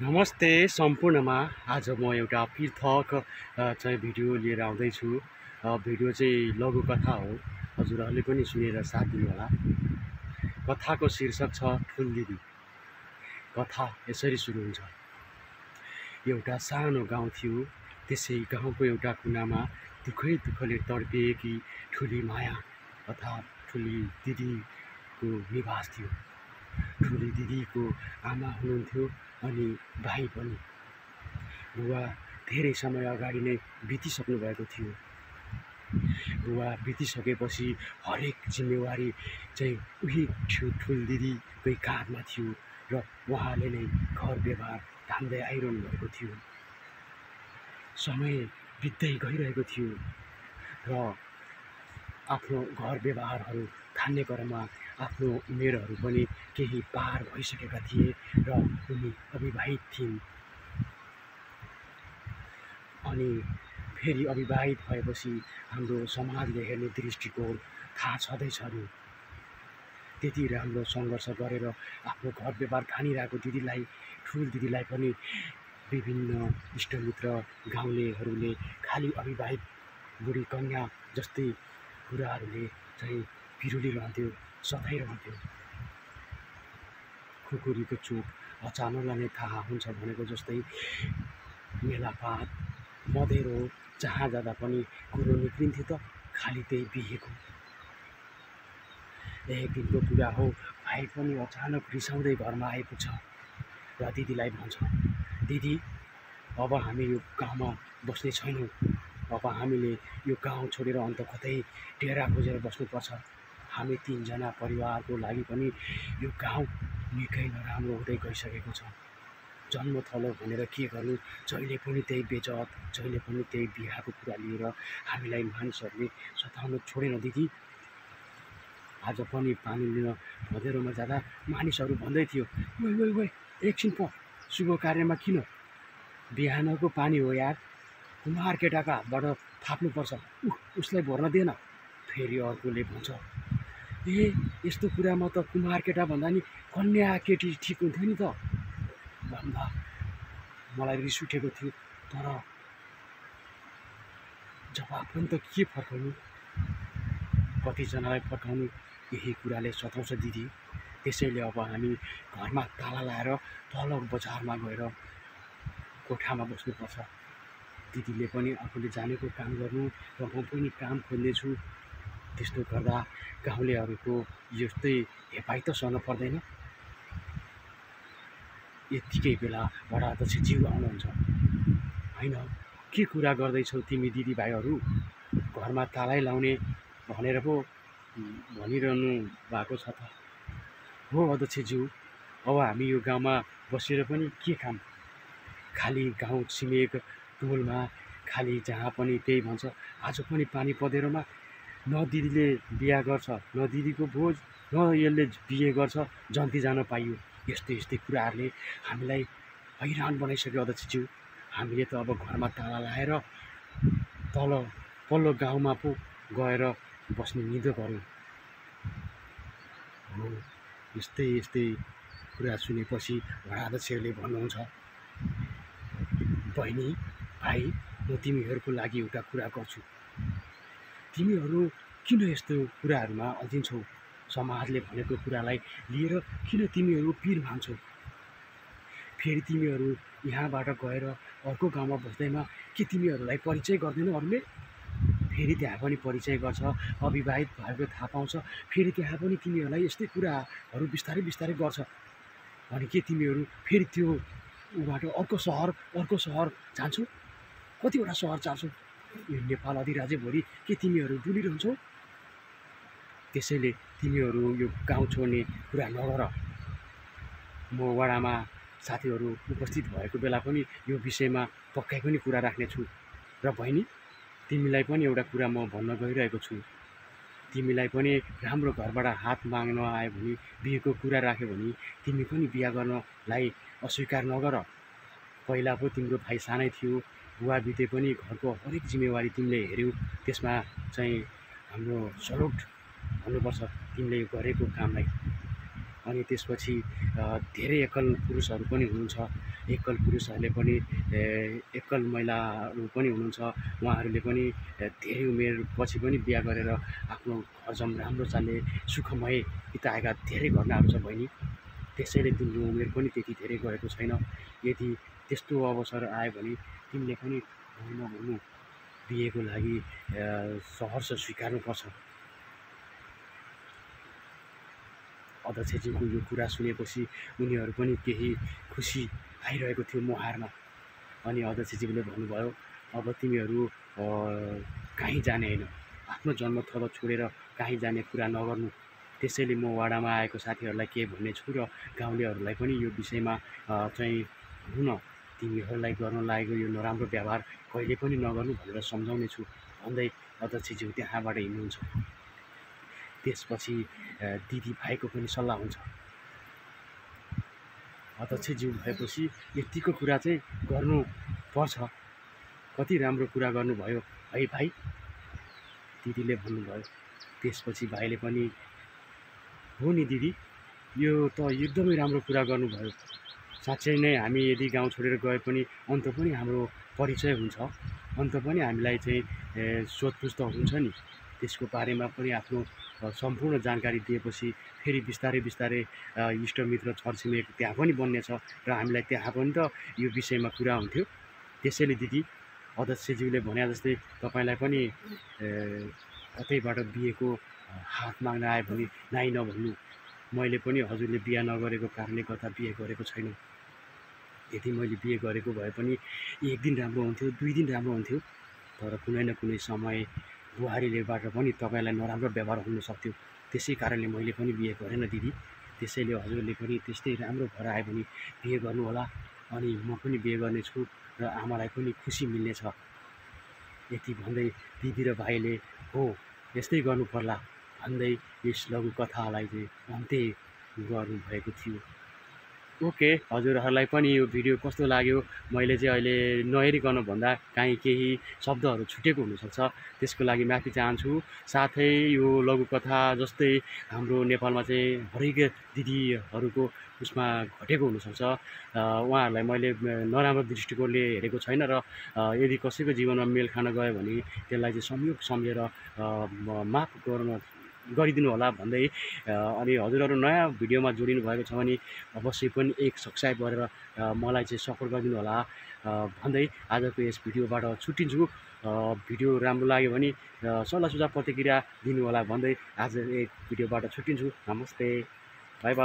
नमस्ते सम्पूर्णमा। आज म एउटा पृथक चाहिँ भिडियो लिएर आउँदैछु। भिडियो चाहिँ लघुकथा हो। हजुरहरूले पनि सुनेर साथ दिनुहोला। कथाको शीर्षक छ ठुल्दिदी। कथा यसरी सुरु हुन्छ। एउटा सानो गाउँ थियो। त्यसै गाउँको एउटा कुनामा दुखैले तडपिएकी ठुली माया अर्थात् ठुली दिदीको निवास थियो। ठुली दिदीको आमा हुनुहुन्थ्यो अनि भाइ पनि। बुवा धेरै समय अगाडि नै बितिसक्नु भएको थियो। बुवा बितिसकेपछि हरेक जिम्मेवारी चाहिँ उही ठुल दिदीकै काँधमा थियो र उहाँले नै घर व्यवहार धान्दै आइरहनु भएको थियो। समय बित्दै गइरहेको थियो र आफ्नो घर व्यवहारहरू थान्ने क्रममा आफ्नो उमेरहरू पनि केही पार भइसकेका थिए र उनी अविवाहित थिइन्। अनि फेरि अविवाहित भएपछि हाम्रो समाजले हेर्ने दृष्टिकोण थाहा छँदैछ नि। त्यति राम्रो सङ्घर्ष गरेर आफ्नो घर व्यवहार थानिरहेको दिदीलाई, ठुल दिदीलाई पनि विभिन्न इष्टमित्र गाउँलेहरूले खालि अविवाहित बुढी कन्या जस्तै कुराहरूले चाहिँ पिरुलिरहन्थ्यो, सताइरहन्थ्यो। खुकुरीको चोट अचानकलाई नै थाहा हुन्छ भनेको जस्तै मेलापात मधेरो जहाँ जाँदा पनि कुरो निक्लिन्थ्यो त खालि त्यही बिहेको। एक दिनको कुरा हो, भाइ पनि अचानक रिसाउँदै घरमा आइपुग्छ र दिदीलाई भन्छ, दिदी अब हामी यो गाउँमा बस्ने छैनौँ। अब हामीले यो गाउँ छोडेर अन्त कतै डेरा खोजेर बस्नुपर्छ। हामी तीनजना परिवारको लागि पनि यो गाउँ निकै नराम्रो हुँदै गइसकेको छ। जन्मथलो भनेर के गर्नु, जहिले पनि त्यही बेजत, जहिले पनि त्यही बिहाको कुरा लिएर हामीलाई मानिसहरूले सताउन छोडेन दिदी। आज पनि पानी लिन मधेरोमा जाँदा मानिसहरू भन्दै थियो, ओइ एकछिन प, शुभ कार्यमा किन, बिहानको पानी हो यार, कुमार केटाका हातबाट थाप्नुपर्छ, उसलाई भर्न दिएन। फेरि अर्कोले भन्छ, ए यस्तो कुरामा त कुमार केटा भन्दा नि कन्या केटी ठिक हुन्थ्यो नि त भन्दा मलाई रिस उठेको थियो। तर जवाब पनि त के फर्काउनु, कतिजनालाई फर्काउनु, यही कुराले सताउँछ दिदी। त्यसैले अब हामी घरमा ताला लाएर तल बजारमा गएर कोठामा बस्नुपर्छ। दिदीले पनि आफूले जानेको काम गर्नु र म पनि काम खोज्नेछु। त्यस्तो गर्दा गाउँलेहरूको यस्तै हेपाइ त सहन पर्दैन। यत्तिकै बेला वडा अध्यक्षज्यू आउनुहुन्छ। होइन, के कुरा गर्दैछौ तिमी दिदीभाइहरू, घरमा तालै लाउने भनेर पो भनिरहनु भएको छ त। हो अध्यक्षज्यू, अब हामी यो गाउँमा बसेर पनि के काम, खालि गाउँ छिमेक टोलमा खालि जहाँ पनि त्यही भन्छ। आज पनि पानी पधेरोमा न दिदीले बिहा गर्छ, न दिदीको भोज, न यसले बिहे गर्छ, जन्ती जान पाइयो। यस्तै कुराहरूले हामीलाई हैरान बनाइसक्यो अध्यक्षज्यू। हामीले त अब घरमा ताला लाएर तल पल्लो गाउँमा पो गएर बस्ने निधो गऱ्यौँ। हो, यस्तै कुरा सुनेपछि वडा अध्यक्षले भन्नुहुन्छ, बहिनी भाइ, म तिमीहरूको लागि एउटा कुरा गर्छु। तिमीहरू किन यस्तो कुराहरूमा अल्झिन्छौ? समाजले भनेको कुरालाई लिएर किन तिमीहरू पिर मान्छौ? फेरि तिमीहरू यहाँबाट गएर अर्को गाउँमा बस्दैमा के तिमीहरूलाई परिचय गर्दैन अरूले? फेरि त्यहाँ पनि परिचय गर्छ, अविवाहित भएको थाहा पाउँछ, फेरि त्यहाँ पनि तिमीहरूलाई यस्तै कुराहरू बिस्तारै गर्छ। अनि के तिमीहरू फेरि त्यो ऊबाट अर्को सहर जान्छौ? कतिवटा सहर जान्छौ? यो नेपाल अधिराज्यभरि के तिमीहरू डुलिरहन्छौ? त्यसैले तिमीहरू यो गाउँ छोड्ने कुरा नगर। म वडामा साथीहरू उपस्थित भएको बेला पनि यो विषयमा पक्कै पनि कुरा राख्नेछु। र बहिनी, तिमीलाई पनि एउटा कुरा म भन्न गइरहेको छु। तिमीलाई पनि राम्रो घरबाट हात माग्न आयो भने, बिहेको कुरा राख्यो भने तिमी पनि बिहा गर्नलाई अस्वीकार नगर। पहिला पो तिम्रो भाइ सानै थियो, बुवा बिते पनि घरको हरेक जिम्मेवारी तिमीले हेऱ्यौ। त्यसमा चाहिँ हाम्रो सल्युट भन्नुपर्छ तिमीले गरेको कामलाई। अनि त्यसपछि धेरै एकल पुरुषहरू पनि हुनुहुन्छ। एकल पुरुषहरूले पनि एकल महिलाहरू पनि हुनुहुन्छ। उहाँहरूले पनि धेरै उमेरपछि पनि बिहा गरेर आफ्नो घरजम राम्रो चालले सुखमय बिताएका धेरै घटनाहरू छ बहिनी। त्यसैले तिम्रो उमेर पनि त्यति धेरै गएको छैन। यदि त्यस्तो अवसर आयो भने तिमीले पनि भन्नु बिहेको लागि सहर्ष स्वीकार्नुपर्छ। अध्यक्षज्यूको यो कुरा सुनेपछि उनीहरू पनि केही खुसी आइरहेको थियो मुहारमा। अनि अध्यक्षज्यूले भन्नुभयो, अब तिमीहरू कहीँ जाने होइन, आफ्नो जन्मथलो छोडेर कहीँ जाने कुरा नगर्नु। त्यसैले म वाडामा आएको साथीहरूलाई के भन्ने छु र गाउँलेहरूलाई पनि यो विषयमा चाहिँ हुन तिमीहरूलाई गर्न लागेको यो नराम्रो व्यवहार कहिले पनि नगर्नु भनेर सम्झाउने छु भन्दै अध्यक्षज्यू त्यहाँबाट हिँड्नुहुन्छ। त्यसपछि दिदी भाइको पनि सल्लाह हुन्छ। अध्यक्षज्यू भएपछि यतिको कुरा चाहिँ गर्नुपर्छ। कति राम्रो कुरा गर्नुभयो है भाइ, दिदीले भन्नुभयो। त्यसपछि भाइले पनि हो नि दिदी, यो त एकदमै राम्रो कुरा गर्नुभयो। साँच्चै नै हामी यदि गाउँ छोडेर गए पनि अन्त पनि हाम्रो परिचय हुन्छ, अन्त पनि हामीलाई चाहिँ सोधपुछ त हुन्छ नि। त्यसको बारेमा पनि आफ्नो सम्पूर्ण जानकारी दिएपछि फेरि बिस्तारै बिस्तारै इष्टमित्र छरछिमेक त्यहाँ पनि बन्नेछ र हामीलाई त्यहाँ पनि त यो विषयमा कुरा हुन्थ्यो। त्यसैले दिदी, अध्यक्षज्यूले भने जस्तै तपाईँलाई पनि कतैबाट बिहेको हात माग्न आयो भने नाइ नभन्नु। मैले पनि हजुरले बिहा नगरेको कारणले गर्दा बिहे गरेको छैन। यदि मैले बिहे गरेको भए पनि एक दिन राम्रो हुन्थ्यो, 2 दिन राम्रो हुन्थ्यो, तर कुनै न कुनै समय बुहारीलेबाट पनि तपाईँलाई नराम्रो व्यवहार हुन सक्थ्यो। त्यसै कारणले मैले पनि बिहे गरेन दिदी। त्यसैले हजुरले पनि त्यस्तै राम्रो भएर आयो भने बिहे गर्नुहोला, अनि म पनि बिहे गर्नेछु र आमालाई पनि खुसी मिल्नेछ। यति भन्दै दिदी र भाइले हो यस्तै गर्नु पर्ला भन्दै यस लघु कथालाई चाहिँ अन्त्य गर्नुभएको थियो। ओके, हजुरहरूलाई पनि यो भिडियो कस्तो लाग्यो, मैले चाहिँ अहिले नहेरिकन भन्दा काहीँ केही शब्दहरू छुटेको हुनसक्छ, त्यसको लागि माफी चाहन्छु। साथै यो लघुकथा जस्तै हाम्रो नेपालमा चाहिँ हरेक दिदीहरूको उसमा घटेको हुनसक्छ। उहाँहरूलाई मैले नराम्रो दृष्टिकोणले हेरेको छैन र यदि कसैको जीवनमा मेल खान गयो भने त्यसलाई चाहिँ संयोग सम्झेर माफ गरिदिनु होला भन्दै अनि हजुरहरू नयाँ भिडियोमा जोडिनु भएको छ भने अवश्य पनि एक सब्सक्राइब गरेर मलाई चाहिँ सपोर्ट गरिदिनु होला भन्दै आजको यस भिडियोबाट छुट्टिन्छु। भिडियो राम्रो लाग्यो भने सल्लाह सुझाव प्रतिक्रिया दिनु होला भन्दै आज एक भिडियोबाट छुट्टिन्छु। नमस्ते।